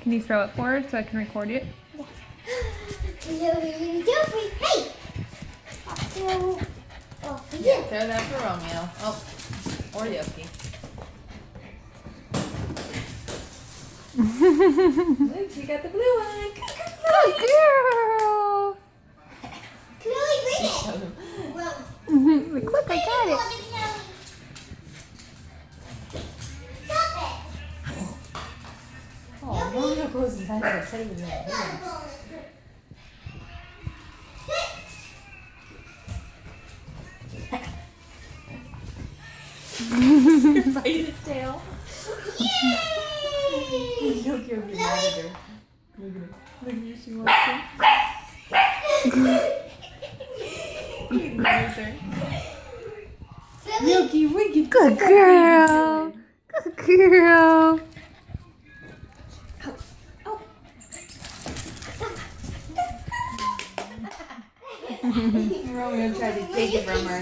Can you throw it forward so I can record it? Hey! Yeah, throw that for Romeo. Oh, or Yoki. Luke, you got the blue one. Good girl! She showed him. Like, look, I got it. Oh, Romeo goes inside the table. Bite his tail. Yoki will be mad at her. Look at her. Look at her. She wants him. He loves her. Yoki, Winky. Good girl. Good girl. Romeo tried to take it from her.